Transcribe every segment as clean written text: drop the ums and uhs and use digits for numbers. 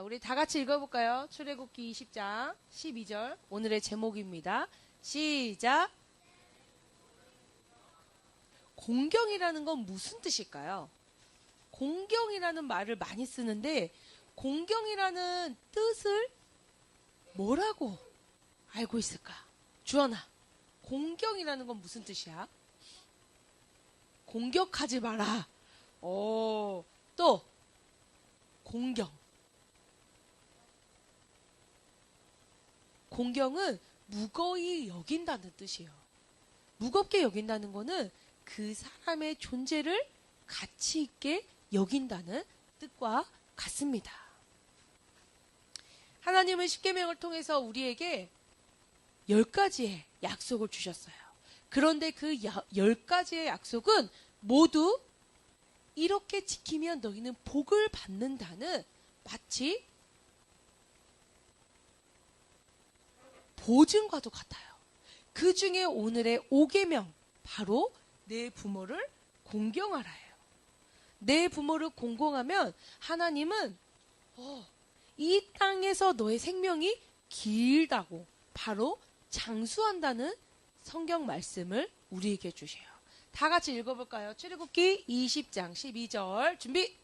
자, 우리 다 같이 읽어볼까요? 출애굽기 20장 12절 오늘의 제목입니다. 시작. 공경이라는 건 무슨 뜻일까요? 공경이라는 말을 많이 쓰는데 공경이라는 뜻을 뭐라고 알고 있을까? 주연아, 공경이라는 건 무슨 뜻이야? 공격하지 마라. 또 공경. 공경은 무거이 여긴다는 뜻이에요. 무겁게 여긴다는 거는 그 사람의 존재를 가치 있게 여긴다는 뜻과 같습니다. 하나님은 십계명을 통해서 우리에게 10가지의 약속을 주셨어요. 그런데 그 10가지의 약속은 모두 이렇게 지키면 너희는 복을 받는다는 마치 보증과도 같아요. 그 중에 오늘의 5계명, 바로 내 부모를 공경하라예요. 내 부모를 공경하면 하나님은 이 땅에서 너의 생명이 길다고 바로 장수한다는 성경 말씀을 우리에게 주셔요. 다 같이 읽어볼까요? 출애굽기 20장 12절 준비.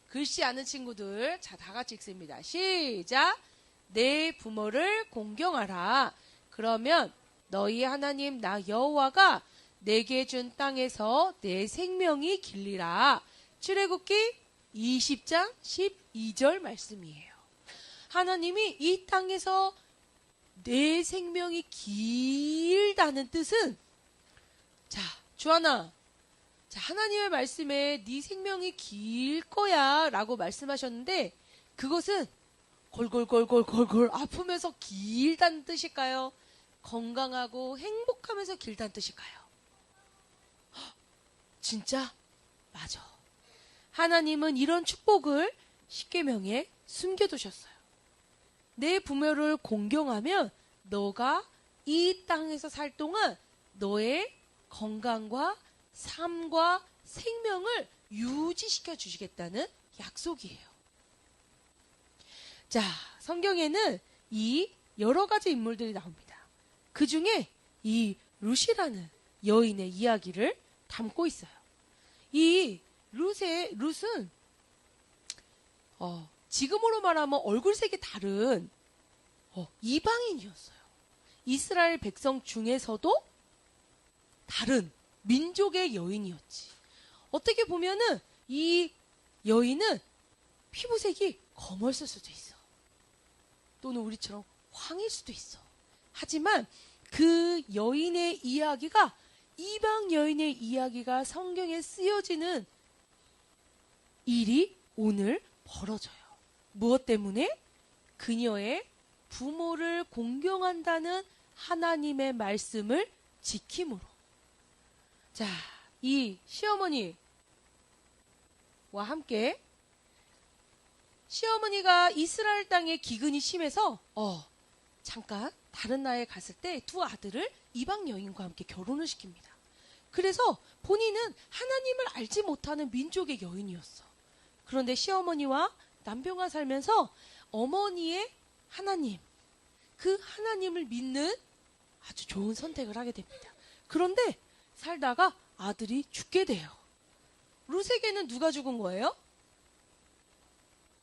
글씨 아는 친구들 자, 다 같이 읽습니다. 시작. 내 부모를 공경하라. 그러면 너희 하나님 나 여호와가 내게 준 땅에서 내 생명이 길리라. 출애굽기 20장 12절 말씀이에요. 하나님이 이 땅에서 내 생명이 길다는 뜻은, 자, 주하나, 자, 하나님의 말씀에 네 생명이 길 거야 라고 말씀하셨는데 그것은 골골골골골골 아프면서 길다는 뜻일까요? 건강하고 행복하면서 길다는 뜻일까요? 진짜? 맞아. 하나님은 이런 축복을 십계명에 숨겨두셨어요. 내 부모를 공경하면 너가 이 땅에서 살 동안 너의 건강과 삶과 생명을 유지시켜 주시겠다는 약속이에요. 자, 성경에는 이 여러 가지 인물들이 나옵니다. 그 중에 이 룻이라는 여인의 이야기를 담고 있어요. 이 룻은 지금으로 말하면 얼굴색이 다른 이방인이었어요. 이스라엘 백성 중에서도 다른 민족의 여인이었지. 어떻게 보면은 이 여인은 피부색이 검었을 수도 있어. 또는 우리처럼 황일 수도 있어. 하지만 그 여인의 이야기가, 이방 여인의 이야기가 성경에 쓰여지는 일이 오늘 벌어져요. 무엇 때문에? 그녀의 부모를 공경한다는 하나님의 말씀을 지킴으로. 자, 이 시어머니와 함께 시어머니가 이스라엘 땅에 기근이 심해서 잠깐 다른 나라에 갔을 때 두 아들을 이방 여인과 함께 결혼을 시킵니다. 그래서 본인은 하나님을 알지 못하는 민족의 여인이었어. 그런데 시어머니와 남편과 살면서 어머니의 하나님, 그 하나님을 믿는 아주 좋은 선택을 하게 됩니다. 그런데 살다가 아들이 죽게 돼요. 룻에게는 누가 죽은 거예요?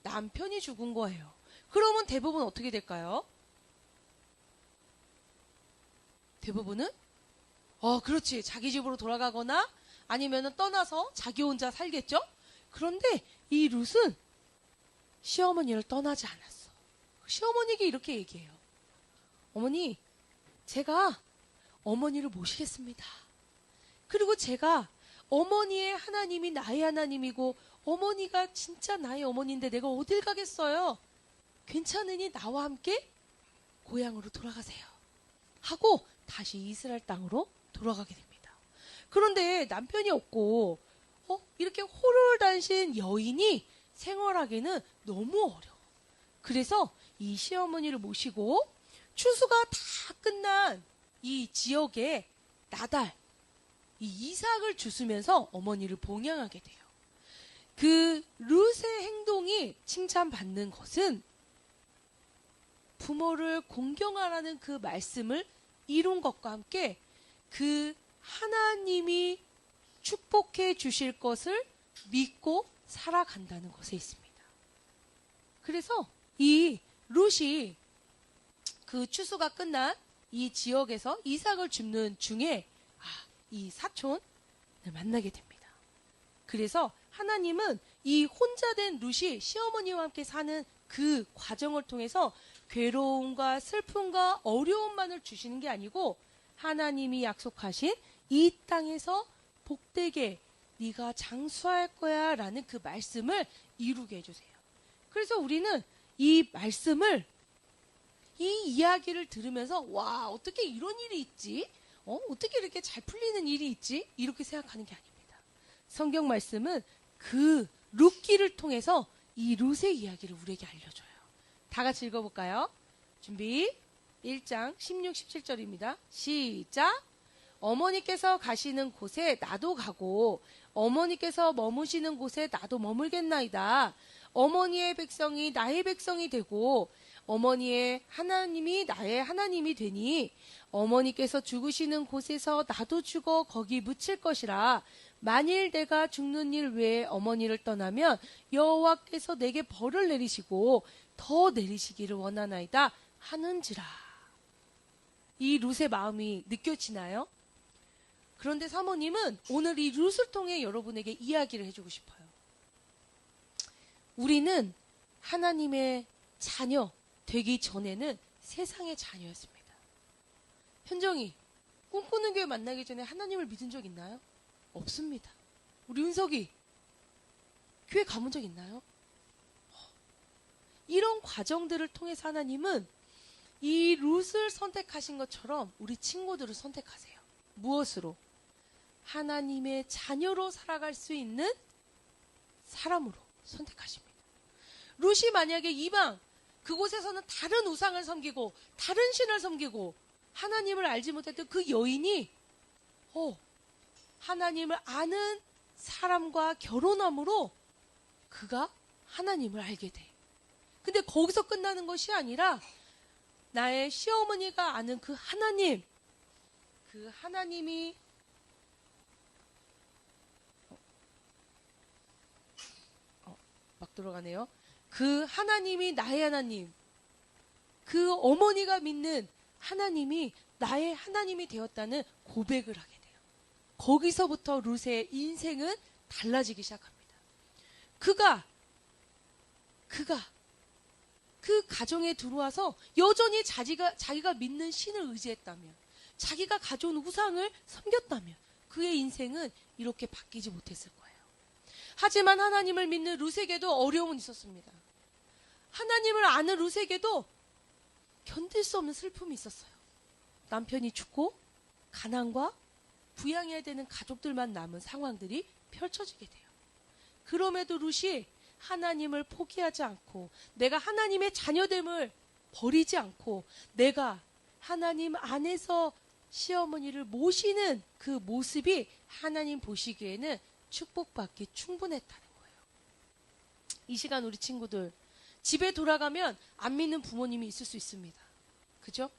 남편이 죽은 거예요. 그러면 대부분 어떻게 될까요? 대부분은 그렇지, 자기 집으로 돌아가거나 아니면 떠나서 자기 혼자 살겠죠? 그런데 이 룻은 시어머니를 떠나지 않았어. 시어머니에게 이렇게 얘기해요. 어머니, 제가 어머니를 모시겠습니다. 그리고 제가 어머니의 하나님이 나의 하나님이고 어머니가 진짜 나의 어머니인데 내가 어딜 가겠어요? 괜찮으니 나와 함께 고향으로 돌아가세요. 하고 다시 이스라엘 땅으로 돌아가게 됩니다. 그런데 남편이 없고 이렇게 호롤단신 여인이 생활하기는 너무 어려워. 그래서 이 시어머니를 모시고 추수가 다 끝난 이 지역에 나달, 이 이삭을 주스면서 어머니를 봉양하게 돼요. 그 룻의 행동이 칭찬받는 것은 부모를 공경하라는 그 말씀을 이룬 것과 함께 그 하나님이 축복해 주실 것을 믿고 살아간다는 것에 있습니다. 그래서 이 룻이 그 추수가 끝난 이 지역에서 이삭을 줍는 중에 이 사촌을 만나게 됩니다. 그래서 하나님은 이 혼자 된 룻이 시어머니와 함께 사는 그 과정을 통해서 괴로움과 슬픔과 어려움만을 주시는 게 아니고 하나님이 약속하신 이 땅에서 복되게 네가 장수할 거야 라는 그 말씀을 이루게 해주세요. 그래서 우리는 이 말씀을, 이 이야기를 들으면서 와, 어떻게 이런 일이 있지? 어떻게 이렇게 잘 풀리는 일이 있지? 이렇게 생각하는 게 아닙니다. 성경 말씀은 그 룻기를 통해서 이 룻의 이야기를 우리에게 알려줘요. 다 같이 읽어볼까요? 준비 1장 16, 17절입니다. 시작! 어머니께서 가시는 곳에 나도 가고 어머니께서 머무시는 곳에 나도 머물겠나이다. 어머니의 백성이 나의 백성이 되고 어머니의 하나님이 나의 하나님이 되니 어머니께서 죽으시는 곳에서 나도 죽어 거기 묻힐 것이라. 만일 내가 죽는 일 외에 어머니를 떠나면 여호와께서 내게 벌을 내리시고 더 내리시기를 원하나이다 하는지라. 이 룻의 마음이 느껴지나요? 그런데 사모님은 오늘 이 룻을 통해 여러분에게 이야기를 해주고 싶어요. 우리는 하나님의 자녀 되기 전에는 세상의 자녀였습니다. 현정이 꿈꾸는 교회 만나기 전에 하나님을 믿은 적 있나요? 없습니다. 우리 은석이 교회 가본 적 있나요? 이런 과정들을 통해서 하나님은 이 룻을 선택하신 것처럼 우리 친구들을 선택하세요. 무엇으로? 하나님의 자녀로 살아갈 수 있는 사람으로 선택하십니다. 룻이 만약에 이방 그곳에서는 다른 우상을 섬기고 다른 신을 섬기고 하나님을 알지 못했던 그 여인이 하나님을 아는 사람과 결혼함으로 그가 하나님을 알게 돼. 근데 거기서 끝나는 것이 아니라 나의 시어머니가 아는 그 하나님, 그 하나님이 막 들어가네요. 그 하나님이 나의 하나님, 그 어머니가 믿는 하나님이 나의 하나님이 되었다는 고백을 하게 돼요. 거기서부터 룻의 인생은 달라지기 시작합니다. 그가 그 가정에 들어와서 여전히 자기가 믿는 신을 의지했다면, 자기가 가져온 우상을 섬겼다면 그의 인생은 이렇게 바뀌지 못했을 거예요. 하지만 하나님을 믿는 룻에게도 어려움은 있었습니다. 하나님을 아는 룻에게도 견딜 수 없는 슬픔이 있었어요. 남편이 죽고 가난과 부양해야 되는 가족들만 남은 상황들이 펼쳐지게 돼요. 그럼에도 룻이 하나님을 포기하지 않고 내가 하나님의 자녀됨을 버리지 않고 내가 하나님 안에서 시어머니를 모시는 그 모습이 하나님 보시기에는 축복받기 충분했다는 거예요. 이 시간 우리 친구들 집에 돌아가면 안 믿는 부모님이 있을 수 있습니다. 그죠?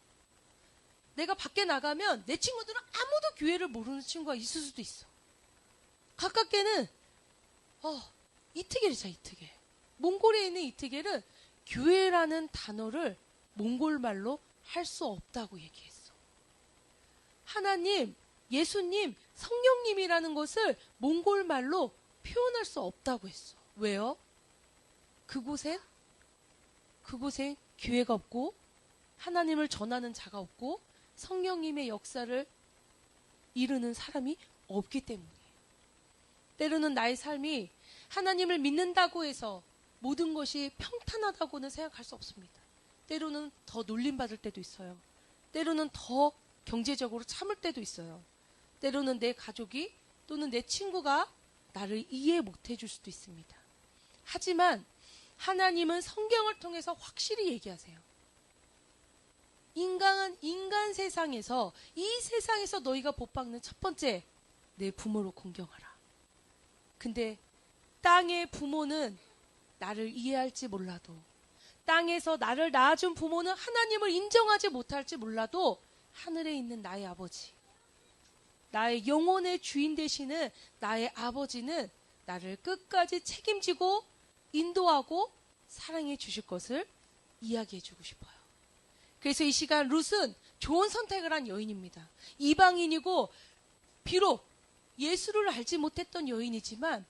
내가 밖에 나가면 내 친구들은 아무도 교회를 모르는 친구가 있을 수도 있어. 가깝게는 이특엘이잖아, 이특엘. 몽골에 있는 이특엘은 교회라는 단어를 몽골말로 할 수 없다고 얘기했어. 하나님, 예수님, 성령님이라는 것을 몽골말로 표현할 수 없다고 했어. 왜요? 그곳엔 교회가 없고 하나님을 전하는 자가 없고 성령님의 역사를 이루는 사람이 없기 때문이에요. 때로는 나의 삶이 하나님을 믿는다고 해서 모든 것이 평탄하다고는 생각할 수 없습니다. 때로는 더 놀림받을 때도 있어요. 때로는 더 경제적으로 참을 때도 있어요. 때로는 내 가족이 또는 내 친구가 나를 이해 못 해줄 수도 있습니다. 하지만 하나님은 성경을 통해서 확실히 얘기하세요. 인간 세상에서 이 세상에서 너희가 못 박는 첫 번째 내 부모를 공경하라. 근데 땅의 부모는 나를 이해할지 몰라도, 땅에서 나를 낳아준 부모는 하나님을 인정하지 못할지 몰라도 하늘에 있는 나의 아버지, 나의 영혼의 주인 되시는 나의 아버지는 나를 끝까지 책임지고 인도하고 사랑해 주실 것을 이야기해 주고 싶어요. 그래서 이 시간 룻은 좋은 선택을 한 여인입니다. 이방인이고 비록 예수를 알지 못했던 여인이지만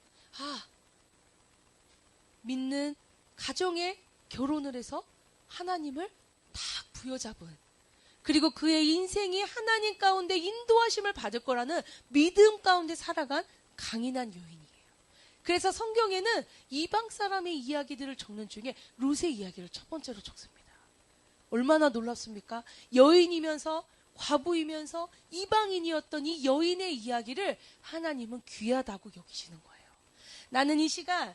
믿는 가정에 결혼을 해서 하나님을 다 부여잡은, 그리고 그의 인생이 하나님 가운데 인도하심을 받을 거라는 믿음 가운데 살아간 강인한 여인이에요. 그래서 성경에는 이방 사람의 이야기들을 적는 중에 룻의 이야기를 첫 번째로 적습니다. 얼마나 놀랍습니까? 여인이면서 과부이면서 이방인이었던 이 여인의 이야기를 하나님은 귀하다고 여기시는 거예요. 나는 이 시간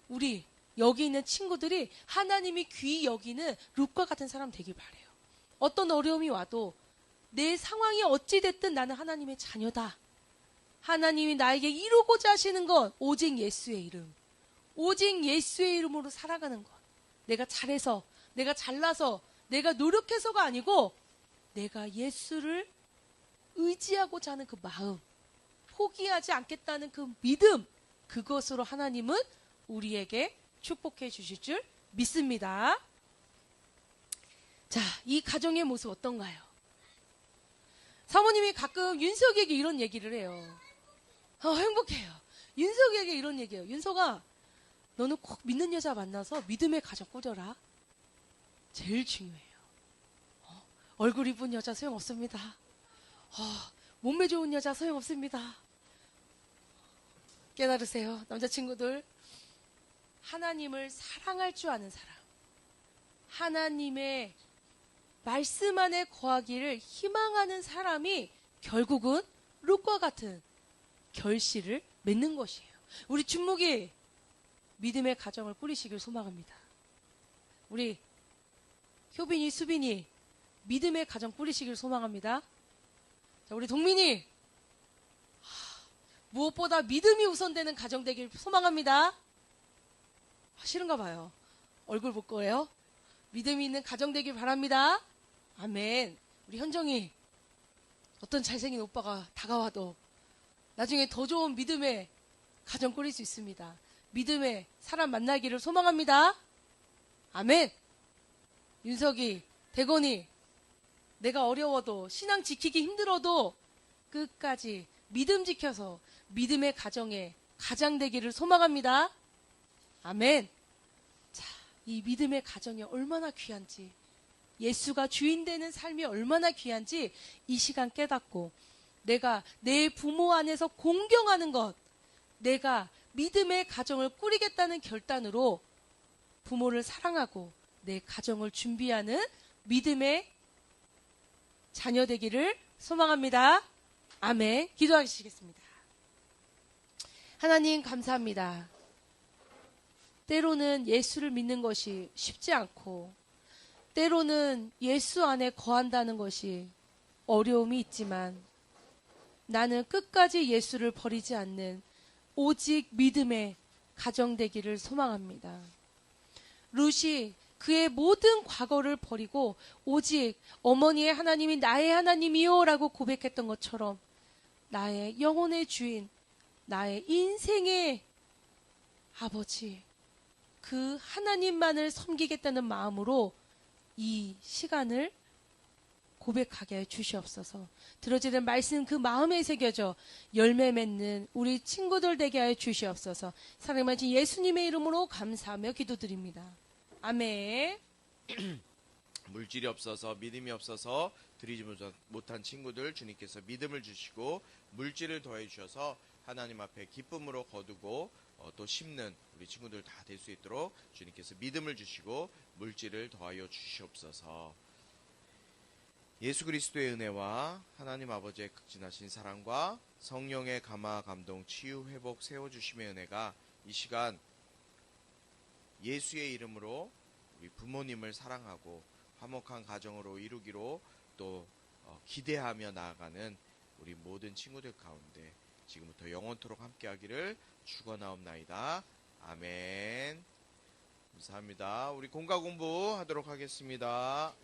우리 여기 있는 친구들이 하나님이 귀히 여기는 룻과 같은 사람 되길 바라요. 어떤 어려움이 와도 내 상황이 어찌 됐든 나는 하나님의 자녀다. 하나님이 나에게 이루고자 하시는 건 오직 예수의 이름, 오직 예수의 이름으로 살아가는 것. 내가 잘해서, 내가 잘나서, 내가 노력해서가 아니고 내가 예수를 의지하고자 하는 그 마음, 포기하지 않겠다는 그 믿음, 그것으로 하나님은 우리에게 축복해 주실 줄 믿습니다. 자, 이 가정의 모습 어떤가요? 사모님이 가끔 윤석에게 이런 얘기를 해요. 행복해요. 윤석에게 이런 얘기해요. 윤석아, 너는 꼭 믿는 여자 만나서 믿음의 가정 꾸려라. 제일 중요해요. 얼굴 이쁜 여자 소용없습니다. 몸매 좋은 여자 소용없습니다. 깨달으세요. 남자친구들, 하나님을 사랑할 줄 아는 사람, 하나님의 말씀 안에 거하기를 희망하는 사람이 결국은 룻과 같은 결실을 맺는 것이에요. 우리 준목이 믿음의 가정을 꾸리시길 소망합니다. 우리 효빈이, 수빈이 믿음의 가정 꾸리시길 소망합니다. 자, 우리 동민이 무엇보다 믿음이 우선되는 가정 되길 소망합니다. 싫은가 봐요. 얼굴 볼 거예요. 믿음이 있는 가정 되길 바랍니다. 아멘. 우리 현정이 어떤 잘생긴 오빠가 다가와도 나중에 더 좋은 믿음의 가정 꾸릴 수 있습니다. 믿음의 사람 만나기를 소망합니다. 아멘. 윤석이, 대건이, 내가 어려워도 신앙 지키기 힘들어도 끝까지 믿음 지켜서 믿음의 가정에 가장 되기를 소망합니다. 아멘. 자, 이 믿음의 가정이 얼마나 귀한지, 예수가 주인 되는 삶이 얼마나 귀한지 이 시간 깨닫고, 내가 내 부모 안에서 공경하는 것, 내가 믿음의 가정을 꾸리겠다는 결단으로 부모를 사랑하고 내 가정을 준비하는 믿음의 자녀 되기를 소망합니다. 아멘. 기도하시겠습니다. 하나님 감사합니다. 때로는 예수를 믿는 것이 쉽지 않고, 때로는 예수 안에 거한다는 것이 어려움이 있지만, 나는 끝까지 예수를 버리지 않는 오직 믿음의 가정 되기를 소망합니다. 룻이 그의 모든 과거를 버리고 오직 어머니의 하나님이 나의 하나님이요 라고 고백했던 것처럼 나의 영혼의 주인, 나의 인생의 아버지, 그 하나님만을 섬기겠다는 마음으로 이 시간을 고백하게 해 주시옵소서. 들어지는 말씀 그 마음에 새겨져 열매 맺는 우리 친구들 되게 하여 주시옵소서. 사랑하신 예수님의 이름으로 감사하며 기도드립니다. 아멘. 물질이 없어서, 믿음이 없어서 드리지 못한 친구들, 주님께서 믿음을 주시고 물질을 더해 주셔서 하나님 앞에 기쁨으로 거두고 또 심는 우리 친구들 다 될 수 있도록 주님께서 믿음을 주시고 물질을 더하여 주시옵소서. 예수 그리스도의 은혜와 하나님 아버지의 극진하신 사랑과 성령의 감화, 감동, 치유, 회복, 세워주심의 은혜가 이 시간 예수의 이름으로 우리 부모님을 사랑하고 화목한 가정으로 이루기로 또 기대하며 나아가는 우리 모든 친구들 가운데 지금부터 영원토록 함께하기를 축원하옵나이다. 아멘. 감사합니다. 우리 공과 공부 하도록 하겠습니다.